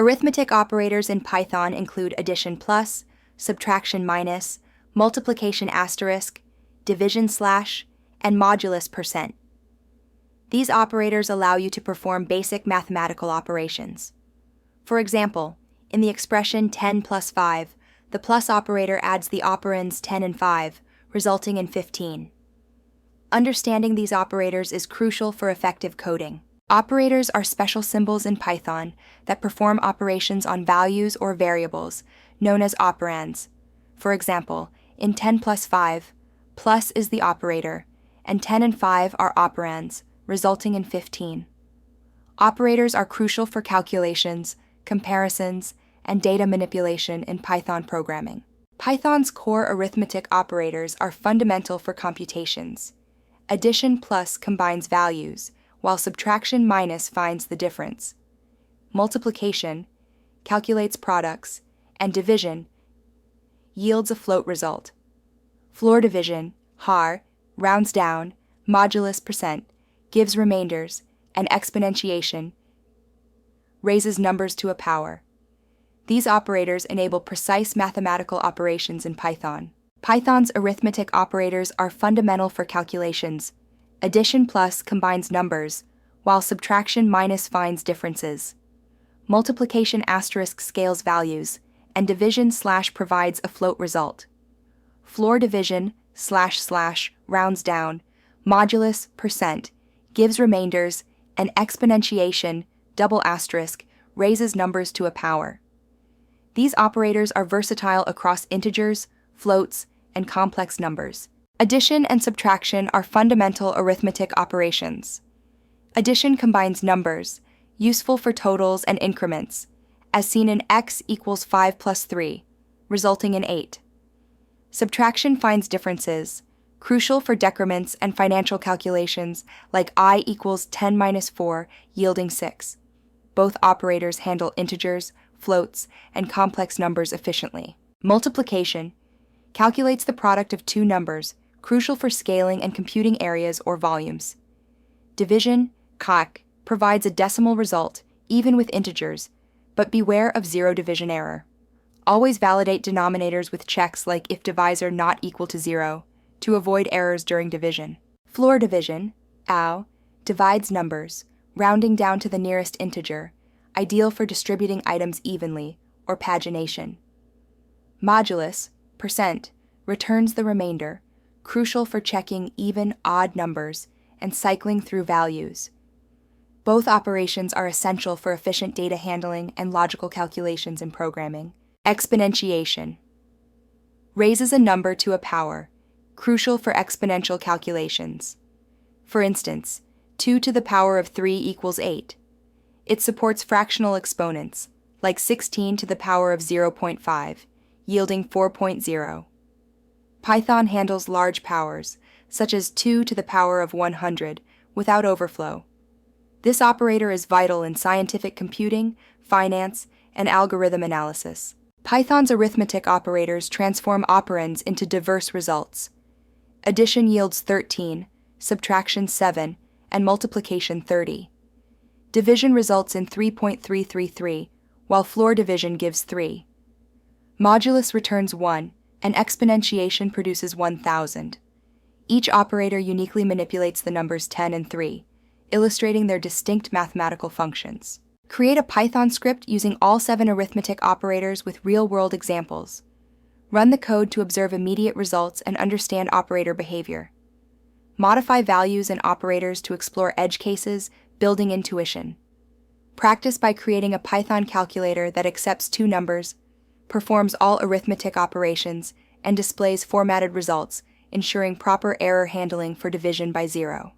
Arithmetic operators in Python include addition plus, subtraction minus, multiplication asterisk, division slash, and modulus %. These operators allow you to perform basic mathematical operations. For example, in the expression 10 plus 5, the plus operator adds the operands 10 and 5, resulting in 15. Understanding these operators is crucial for effective coding. Operators are special symbols in Python that perform operations on values or variables, known as operands. For example, in 10 plus 5, plus is the operator, and 10 and 5 are operands, resulting in 15. Operators are crucial for calculations, comparisons, and data manipulation in Python programming. Python's core arithmetic operators are fundamental for computations. Addition plus combines values, while subtraction minus finds the difference. Multiplication calculates products, and division yields a float result. Floor division, har, rounds down, modulus % gives remainders, and exponentiation raises numbers to a power. These operators enable precise mathematical operations in Python. Python's arithmetic operators are fundamental for calculations. Addition plus combines numbers, while subtraction minus finds differences. Multiplication asterisk scales values, and division slash provides a float result. Floor division / rounds down, modulus % gives remainders, and exponentiation double asterisk raises numbers to a power. These operators are versatile across integers, floats, and complex numbers. Addition and subtraction are fundamental arithmetic operations. Addition combines numbers, useful for totals and increments, as seen in x equals 5 plus 3, resulting in 8. Subtraction finds differences, crucial for decrements and financial calculations like I equals 10 minus 4, yielding 6. Both operators handle integers, floats, and complex numbers efficiently. Multiplication calculates the product of two numbers, crucial for scaling and computing areas or volumes. Division, calc, provides a decimal result, even with integers, but beware of zero division error. Always validate denominators with checks like if divisor not equal to 0, to avoid errors during division. Floor division, ow, divides numbers, rounding down to the nearest integer, ideal for distributing items evenly, or pagination. Modulus, % returns the remainder, crucial for checking even, odd numbers and cycling through values. Both operations are essential for efficient data handling and logical calculations in programming. Exponentiation raises a number to a power, crucial for exponential calculations. For instance, 2 to the power of 3 equals 8. It supports fractional exponents, like 16 to the power of 0.5, yielding 4.0. Python handles large powers, such as 2 to the power of 100, without overflow. This operator is vital in scientific computing, finance, and algorithm analysis. Python's arithmetic operators transform operands into diverse results. Addition yields 13, subtraction 7, and multiplication 30. Division results in 3.333, while floor division gives 3. Modulus returns 1, and exponentiation produces 1,000. Each operator uniquely manipulates the numbers 10 and 3, illustrating their distinct mathematical functions. Create a Python script using all 7 arithmetic operators with real-world examples. Run the code to observe immediate results and understand operator behavior. Modify values and operators to explore edge cases, building intuition. Practice by creating a Python calculator that accepts two numbers, performs all arithmetic operations, and displays formatted results, ensuring proper error handling for division by 0.